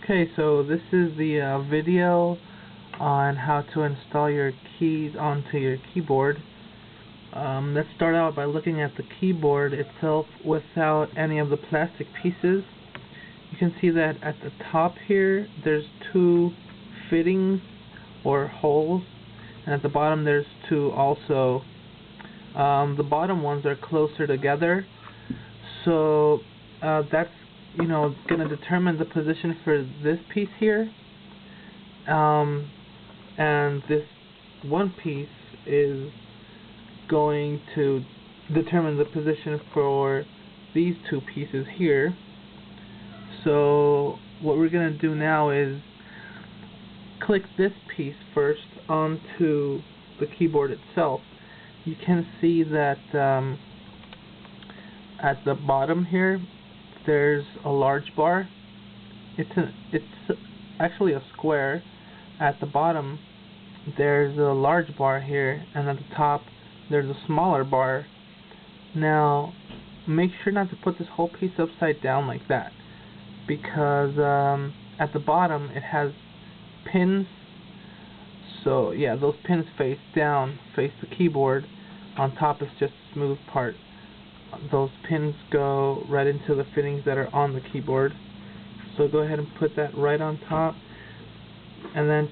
Okay, so this is the video on how to install your keys onto your keyboard. Let's start out by looking at the keyboard itself without any of the plastic pieces. You can see that at the top here there's two fittings or holes, and at the bottom there's two also. The bottom ones are closer together, so that's going to determine the position for this piece here, and this one piece is going to determine the position for these two pieces here. So what we're going to do now is click this piece first onto the keyboard itself. You can see that at the bottom here there's a large bar. It's actually a square. At the bottom there's a large bar here, and at the top there's a smaller bar. Now make sure not to put this whole piece upside down like that, because at the bottom it has pins. So yeah, those pins face down, face the keyboard. On top is just a smooth part. Those pins go right into the fittings that are on the keyboard. So go ahead and put that right on top, and then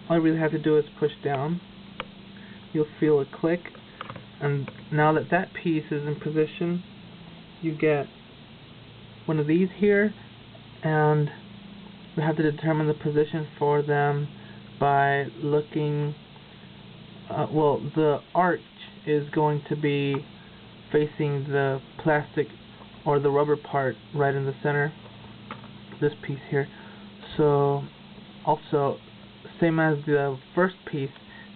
all you really have to do is push down. You'll feel a click, and now that that piece is in position, you get one of these here, and we have to determine the position for them by looking, well, the arch is going to be facing the plastic or the rubber part right in the center, this piece here. So also, same as the first piece,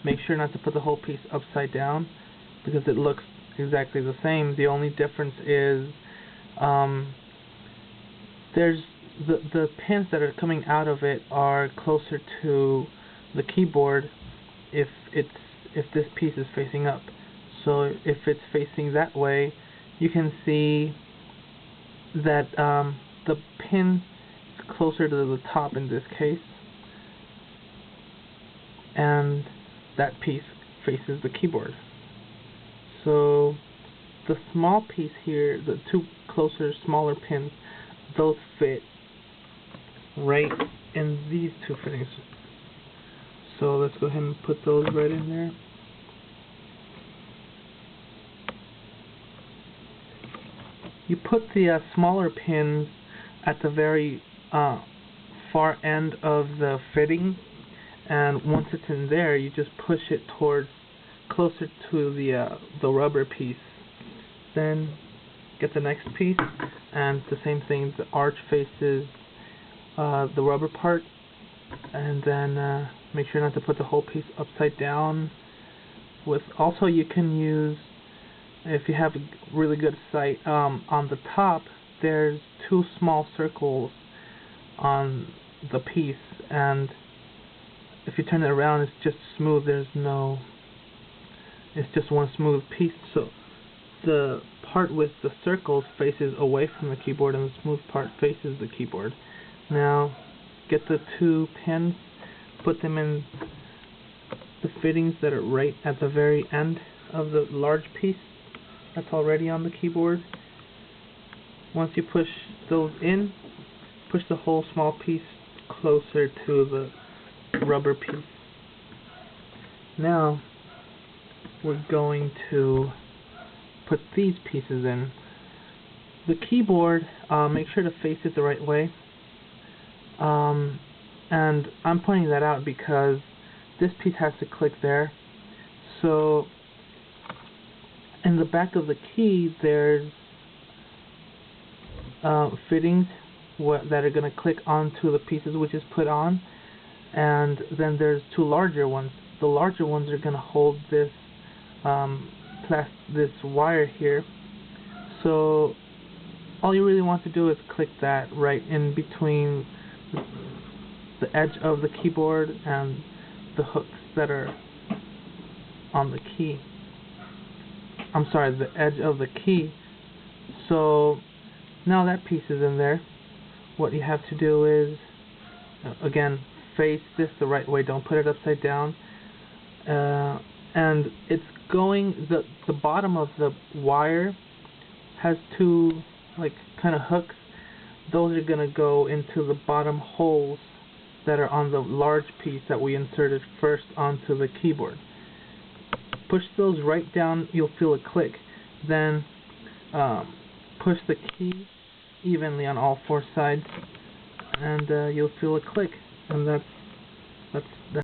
make sure not to put the whole piece upside down, because it looks exactly the same. The only difference is there's the pins that are coming out of it are closer to the keyboard if this piece is facing up. So if it's facing that way, you can see that the pin is closer to the top in this case, and that piece faces the keyboard. So the small piece here, the two closer, smaller pins, those fit right in these two fittings. So let's go ahead and put those right in there. You put the smaller pins at the very far end of the fitting, and once it's in there, you just push it towards closer to the rubber piece. Then get the next piece, and the same thing. The arch faces the rubber part, and then make sure not to put the whole piece upside down. Also, you can use, if you have a really good sight, on the top there's two small circles on the piece, and if you turn it around it's just smooth. It's just one smooth piece. So the part with the circles faces away from the keyboard, and the smooth part faces the keyboard. Now get the two pins, put them in the fittings that are right at the very end of the large piece that's already on the keyboard. Once you push those in, push the whole small piece closer to the rubber piece. Now we're going to put these pieces in. The keyboard, make sure to face it the right way. And I'm pointing that out because this piece has to click there. So in the back of the key there's fittings that are going to click onto the pieces which is put on, and then there's two larger ones. The larger ones are going to hold this this wire here. So all you really want to do is click that right in between the edge of the keyboard and the hooks that are on the key. I'm sorry, the edge of the key. So now that piece is in there. What you have to do is again, face this the right way, don't put it upside down. And it's going, the bottom of the wire has two like kind of hooks. Those are going to go into the bottom holes that are on the large piece that we inserted first onto the keyboard. Push those right down, you'll feel a click. Then push the key evenly on all four sides, and you'll feel a click. And that's